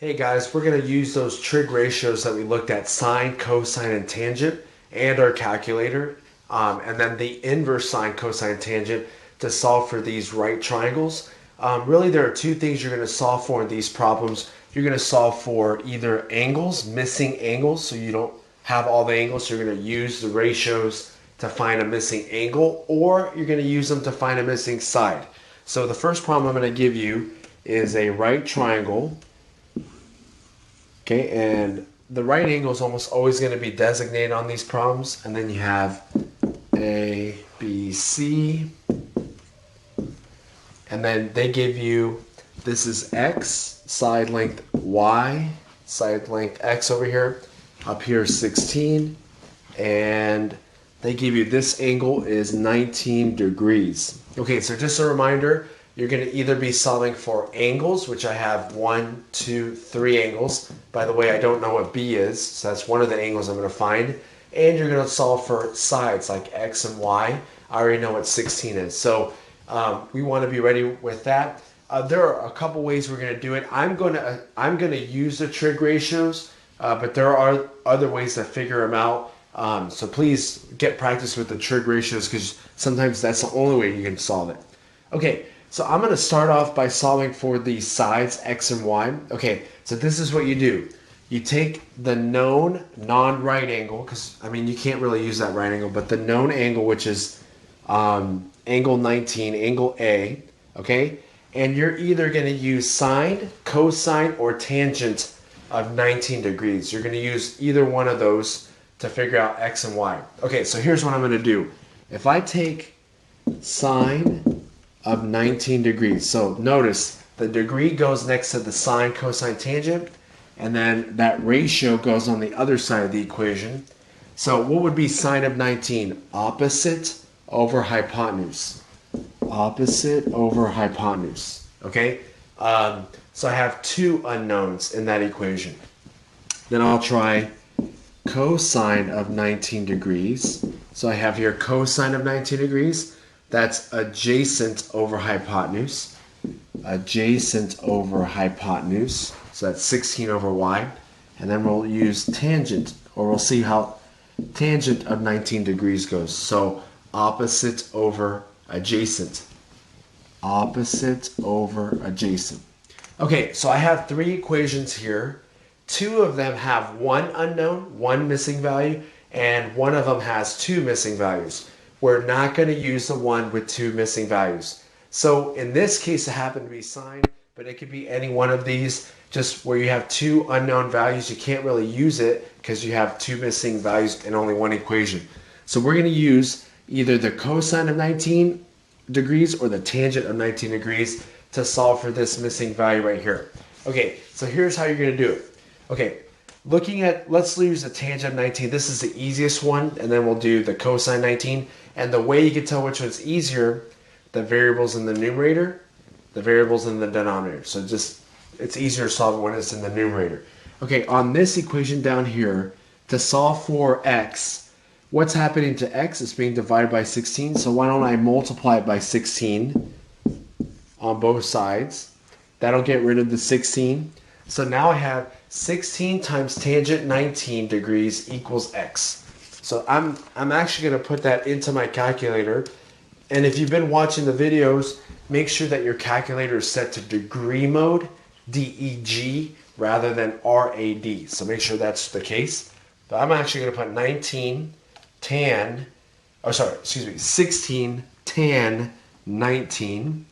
Hey guys, we're going to use those trig ratios that we looked at, sine, cosine, and tangent, and our calculator, and then the inverse sine, cosine, tangent to solve for these right triangles. Really, there are two things you're going to solve for in these problems. You're going to solve for either angles, missing angles, so you don't have all the angles, so you're going to use the ratios to find a missing angle, or you're going to use them to find a missing side. So the first problem I'm going to give you is a right triangle. Okay, and the right angle is almost always going to be designated on these problems. And then you have A, B, C. And then they give you, this is X, side length Y, side length X over here. Up here 16. And they give you this angle is 19 degrees. Okay, so just a reminder, you're going to either be solving for angles, which I have 1, 2, 3 angles. By the way, I don't know what B is, so that's one of the angles I'm going to find. And you're going to solve for sides like X and Y. I already know what 16 is. So we want to be ready with that. There are a couple ways we're going to do it. I'm going to use the trig ratios, but there are other ways to figure them out. So please get practice with the trig ratios because sometimes that's the only way you can solve it. Okay, so I'm going to start off by solving for the sides X and Y. Okay, so this is what you do. You take the known non-right angle, because I mean you can't really use that right angle, but the known angle, which is angle 19, angle A, okay? And you're either going to use sine, cosine, or tangent of 19 degrees. You're going to use either one of those to figure out X and Y. Okay, so here's what I'm going to do. If I take sine of 19 degrees, so notice the degree goes next to the sine, cosine, tangent, and then that ratio goes on the other side of the equation. So what would be sine of 19? Opposite over hypotenuse. Opposite over hypotenuse. Okay? So I have two unknowns in that equation. Then I'll try cosine of 19 degrees. So I have here cosine of 19 degrees. That's adjacent over hypotenuse. Adjacent over hypotenuse. So that's 16 over y. And then we'll use tangent, or we'll see how tangent of 19 degrees goes. So opposite over adjacent. Opposite over adjacent. Okay, so I have three equations here. Two of them have one unknown, one missing value, and one of them has two missing values. We're not going to use the one with two missing values. So in this case, it happened to be sine, but it could be any one of these. Just where you have two unknown values, you can't really use it because you have two missing values in only one equation. So we're going to use either the cosine of 19 degrees or the tangent of 19 degrees to solve for this missing value right here. Okay, so here's how you're going to do it. Okay, looking at, let's use the tangent of 19. This is the easiest one, and then we'll do the cosine 19. And the way you can tell which one's easier, the variables in the numerator, the variables in the denominator. So just, it's easier to solve it when it's in the numerator. Okay, on this equation down here, to solve for x, what's happening to x? It's being divided by 16. So why don't I multiply it by 16 on both sides? That'll get rid of the 16. So now I have 16 times tangent 19 degrees equals x. So I'm actually going to put that into my calculator. And if you've been watching the videos, make sure that your calculator is set to degree mode, DEG, rather than RAD. So make sure that's the case. But I'm actually going to put 16 tan 19.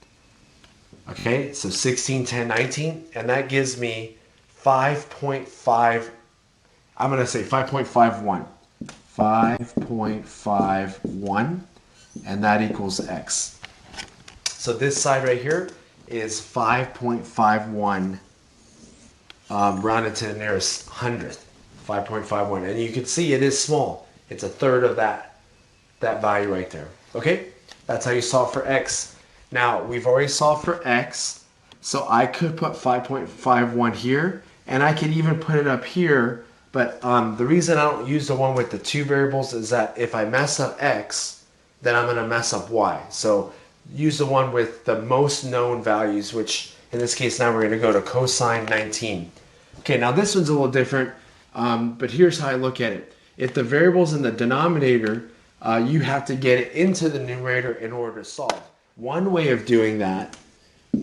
Okay, so 16 tan 19, and that gives me 5.5, I'm going to say 5.51. 5.51, and that equals x. So this side right here is 5.51 rounded to the nearest hundredth, 5.51. And you can see it is small. It's a third of that value right there. Okay, that's how you solve for x. Now, we've already solved for x, so I could put 5.51 here, and I could even put it up here, but the reason I don't use the one with the two variables is that if I mess up x, then I'm going to mess up y. So use the one with the most known values, which in this case now we're going to go to cosine 19. Okay, now this one's a little different, but here's how I look at it. If the variable's in the denominator, you have to get it into the numerator in order to solve. One way of doing that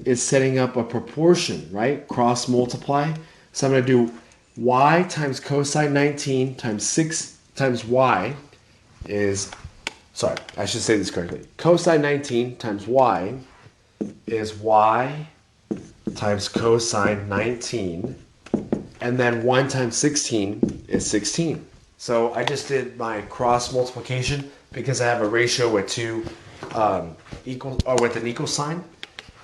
is setting up a proportion, right? Cross multiply. So I'm going to do y times cosine 19 times 6 times y is, sorry, I should say this correctly. Cosine 19 times y is y times cosine 19, and then 1 times 16 is 16. So I just did my cross multiplication because I have a ratio with two with an equal sign.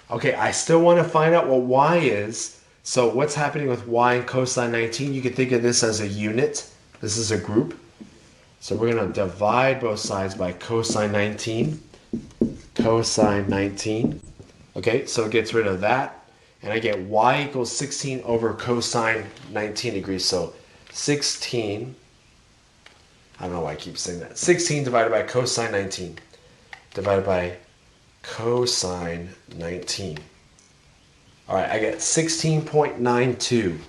Okay, I still want to find out what y is. So what's happening with y and cosine 19? You can think of this as a unit. This is a group. So we're going to divide both sides by cosine 19. Cosine 19. Okay, so it gets rid of that. And I get y equals 16 over cosine 19 degrees. So 16, I don't know why I keep saying that. 16 divided by cosine 19 divided by cosine 19. All right, I get 16.92.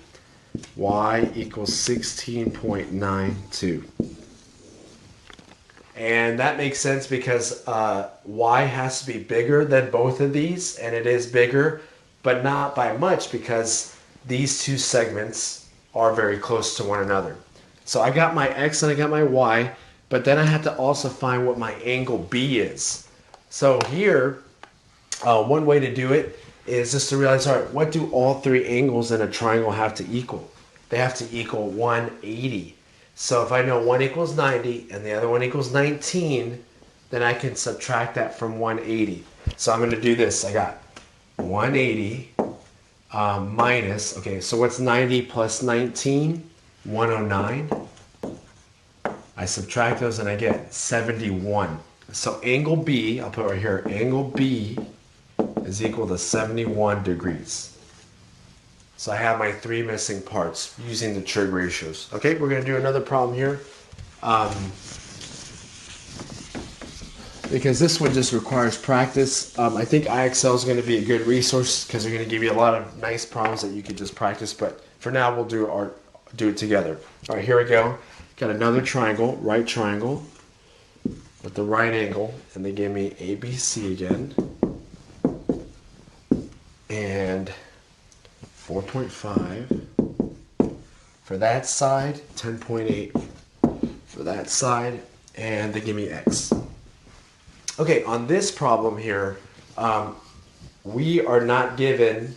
Y equals 16.92. And that makes sense because y has to be bigger than both of these, and it is bigger, but not by much because these two segments are very close to one another. So I got my x and I got my y, but then I have to also find what my angle B is. So here, one way to do it is just to realize, all right, what do all three angles in a triangle have to equal? They have to equal 180. So if I know one equals 90 and the other one equals 19, then I can subtract that from 180. So I'm going to do this. I got 180 minus, okay, so what's 90 plus 19? 109. I subtract those and I get 71. So angle B, I'll put right here, angle B is equal to 71 degrees. So I have my three missing parts using the trig ratios. Okay, we're going to do another problem here. Because this one just requires practice. I think IXL is going to be a good resource because they're going to give you a lot of nice problems that you could just practice. But for now, we'll do it together. All right, here we go. Got another triangle, right triangle with the right angle, and they give me ABC again. And 4.5 for that side, 10.8 for that side, and they give me X. Okay, on this problem here, we are not given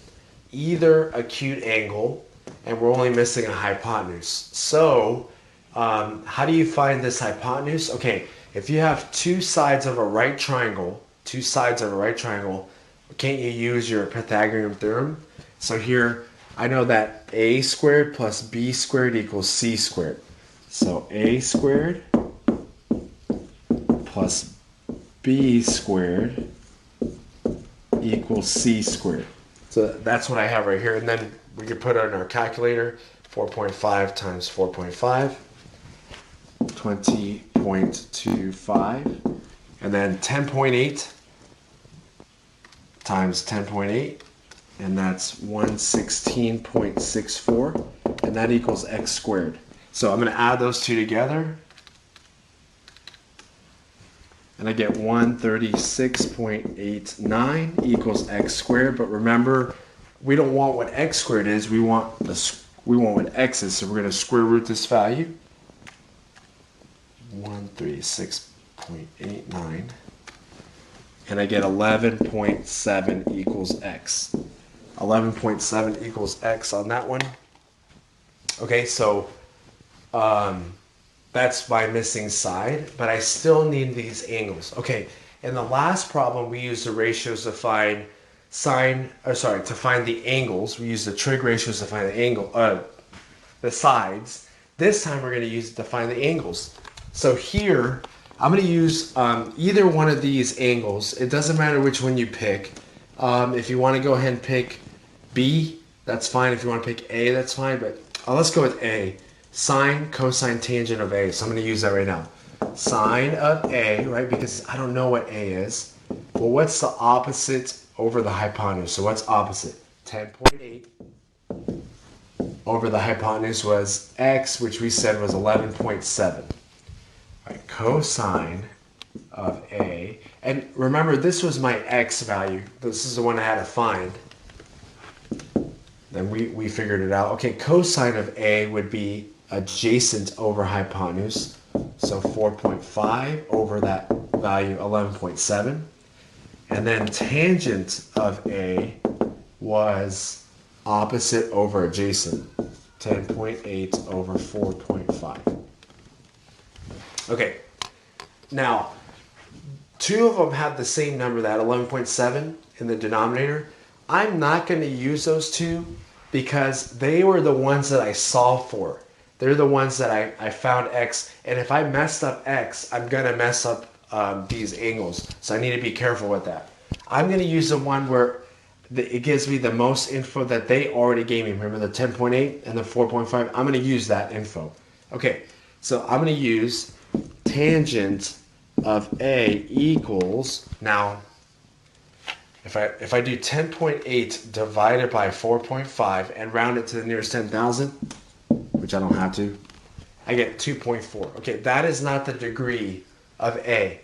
either acute angle, and we're only missing a hypotenuse. So, how do you find this hypotenuse? Okay, if you have two sides of a right triangle, can't you use your Pythagorean theorem? So here, I know that a squared plus b squared equals c squared. So a squared plus b squared equals c squared. So that's what I have right here. And then we can put it in our calculator. 4.5 times 4.5, 20.25. And then 10.8 times 10.8. And that's 116.64. And that equals x squared. So I'm going to add those two together. And I get 136.89 equals x squared. But remember, we don't want what x squared is. We want what x is. So we're going to square root this value. 136.89. And I get 11.7 equals x. 11.7 equals x on that one. Okay, so that's my missing side, but I still need these angles. Okay, in the last problem, we used the ratios to find to find the angles. We used the trig ratios to find the angle, the sides. This time we're going to use it to find the angles. So here, I'm going to use either one of these angles. It doesn't matter which one you pick. If you want to go ahead and pick B, that's fine. If you want to pick A, that's fine. But let's go with A. Sine, cosine, tangent of A. So I'm going to use that right now. Sine of A, right? Because I don't know what A is. Well, what's the opposite over the hypotenuse? So what's opposite? 10.8 over the hypotenuse was x, which we said was 11.7. All right, cosine of A, and remember this was my x value. This is the one I had to find. Then we figured it out. Okay, cosine of A would be adjacent over hypotenuse. So 4.5 over that value 11.7. And then tangent of A was opposite over adjacent. 10.8 over 4.5. Okay, now two of them have the same number, that 11.7 in the denominator. I'm not going to use those two because they were the ones that I solved for. They're the ones that I found x, and if I messed up x, I'm going to mess up these angles. So I need to be careful with that. I'm going to use the one where it gives me the most info that they already gave me. Remember the 10.8 and the 4.5? I'm going to use that info. Okay, so I'm going to use tangent of A equals, now if I do 10.8 divided by 4.5 and round it to the nearest 10,000, which I don't have to, I get 2.4. Okay, that is not the degree of A.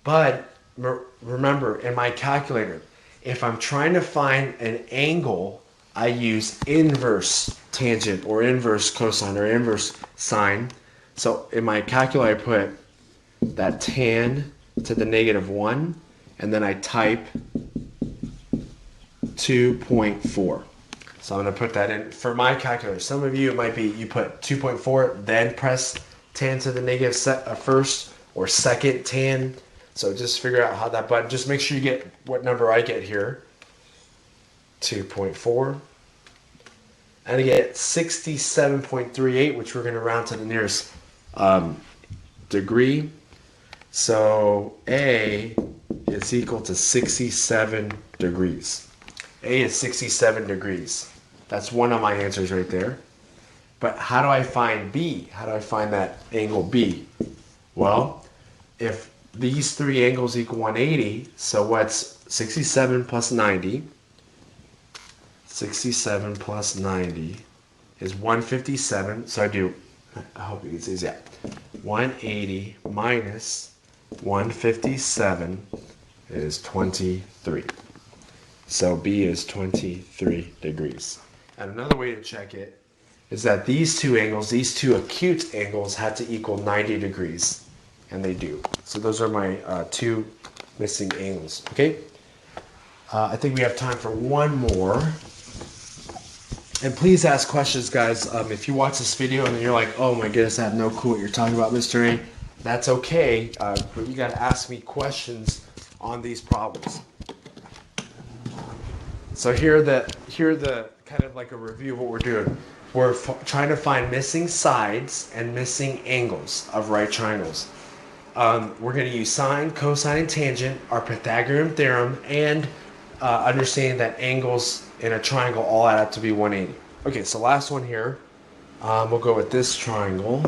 But remember, in my calculator, if I'm trying to find an angle, I use inverse tangent or inverse cosine or inverse sine. So in my calculator, I put that tan to the -1, and then I type 2.4. So I'm going to put that in for my calculator. Some of you, it might be you put 2.4, then press tan to the negative first or second tan. So just figure out how that button, just make sure you get what number I get here. 2.4. And I get 67.38, which we're going to round to the nearest degree. So A is equal to 67 degrees. A is 67 degrees. That's one of my answers right there. But how do I find B? How do I find that angle B? Well, if these three angles equal 180, so what's 67 plus 90? 67 plus 90 is 157. So I hope you can see this. 180 minus 157 is 23. So B is 23 degrees. And another way to check it is that these two angles, these two acute angles, had to equal 90 degrees. And they do. So those are my two missing angles. Okay? I think we have time for one more. And please ask questions, guys. If you watch this video and you're like, oh my goodness, I have no clue what you're talking about, Mr. A, that's okay. But you got to ask me questions on these problems. So here the kind of like a review of what we're doing. We're trying to find missing sides and missing angles of right triangles. We're going to use sine, cosine, and tangent, our Pythagorean theorem, and understanding that angles in a triangle all add up to be 180. Okay, so last one here. We'll go with this triangle.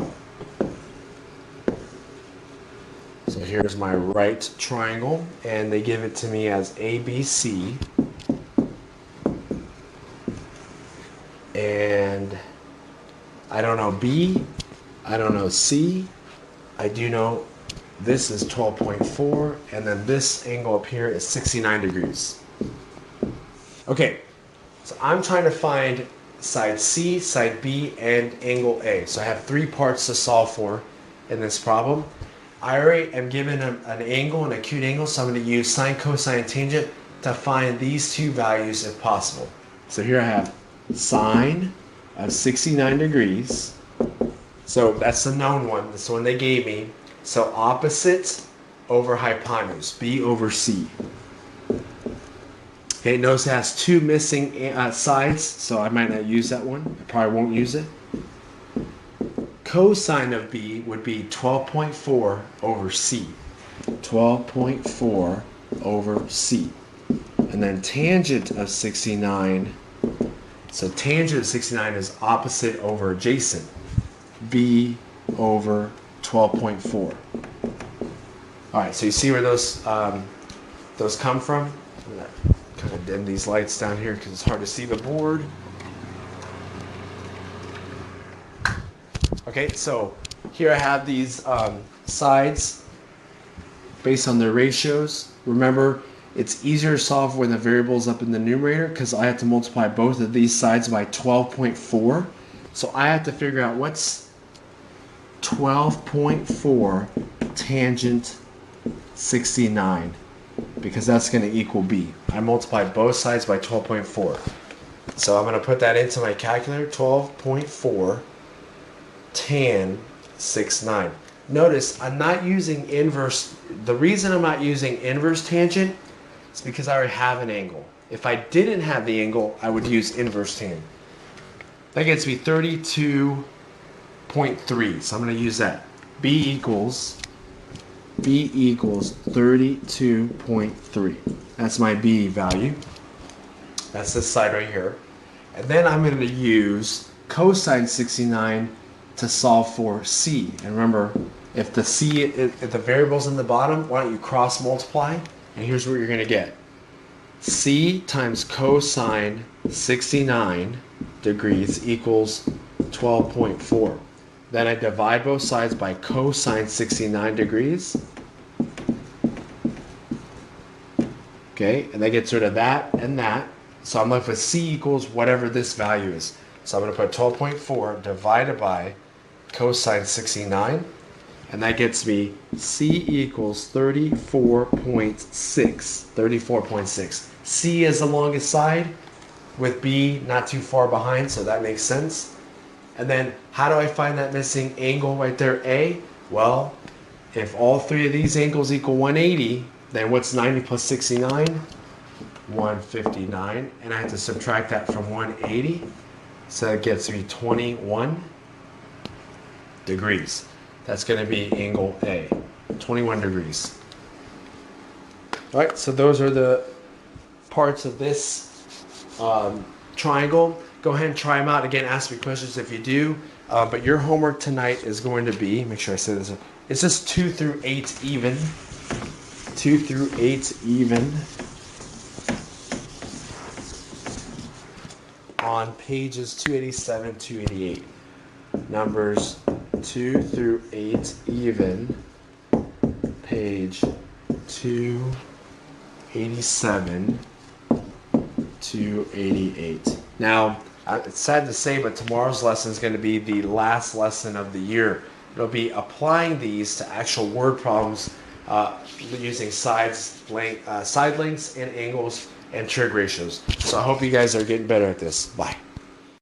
So here's my right triangle, and they give it to me as ABC. And I don't know B, I don't know C, I do know this is 12.4, and then this angle up here is 69 degrees. Okay, so I'm trying to find side C, side B, and angle A. So I have three parts to solve for in this problem. I already am given an angle, an acute angle, so I'm going to use sine, cosine, and tangent to find these two values if possible. So here I have sine of 69 degrees. So that's the known one. That's the one they gave me. So opposite over hypotenuse, B over C. Okay, notice it has two missing sides, so I might not use that one. I probably won't use it. Cosine of B would be 12.4 over C. 12.4 over C. And then tangent of 69, so tangent of 69 is opposite over adjacent. B over 12.4. All right, so you see where those come from? I'm gonna kind of dim these lights down here because it's hard to see the board. Okay, so here I have these sides based on their ratios. Remember, it's easier to solve when the variable is up in the numerator because I have to multiply both of these sides by 12.4. So I have to figure out what's 12.4 tangent 69, because that's going to equal b. I multiply both sides by 12.4. So I'm going to put that into my calculator, 12.4 tan 69. Notice I'm not using inverse. The reason I'm not using inverse tangent is because I already have an angle. If I didn't have the angle, I would use inverse tan. That gets me 32.3. So I'm going to use that. B equals 32.3. That's my B value. That's this side right here. And then I'm going to use cosine 69 to solve for C. And remember, if the variable's in the bottom, why don't you cross multiply? And here's what you're going to get. C times cosine 69 degrees equals 12.4. Then I divide both sides by cosine 69 degrees. Okay, and that gets rid of that and that. So I'm left with C equals whatever this value is. So I'm going to put 12.4 divided by cosine 69. And that gets me C equals 34.6. 34.6. C is the longest side with B not too far behind, so that makes sense. And then how do I find that missing angle right there, A? Well, if all three of these angles equal 180, then what's 90 plus 69? 159. And I have to subtract that from 180. So that gets me 21 degrees. That's going to be angle A, 21 degrees. All right, so those are the parts of this triangle. Go ahead and try them out. Again, ask me questions if you do. But your homework tonight is going to be, make sure I say this, it's just 2 through 8 even. 2 through 8 even. On pages 287, 288. Numbers 2 through 8 even, page 287 to 88. Now, it's sad to say, but tomorrow's lesson is going to be the last lesson of the year. It'll be applying these to actual word problems using side lengths and angles and trig ratios. So I hope you guys are getting better at this. Bye.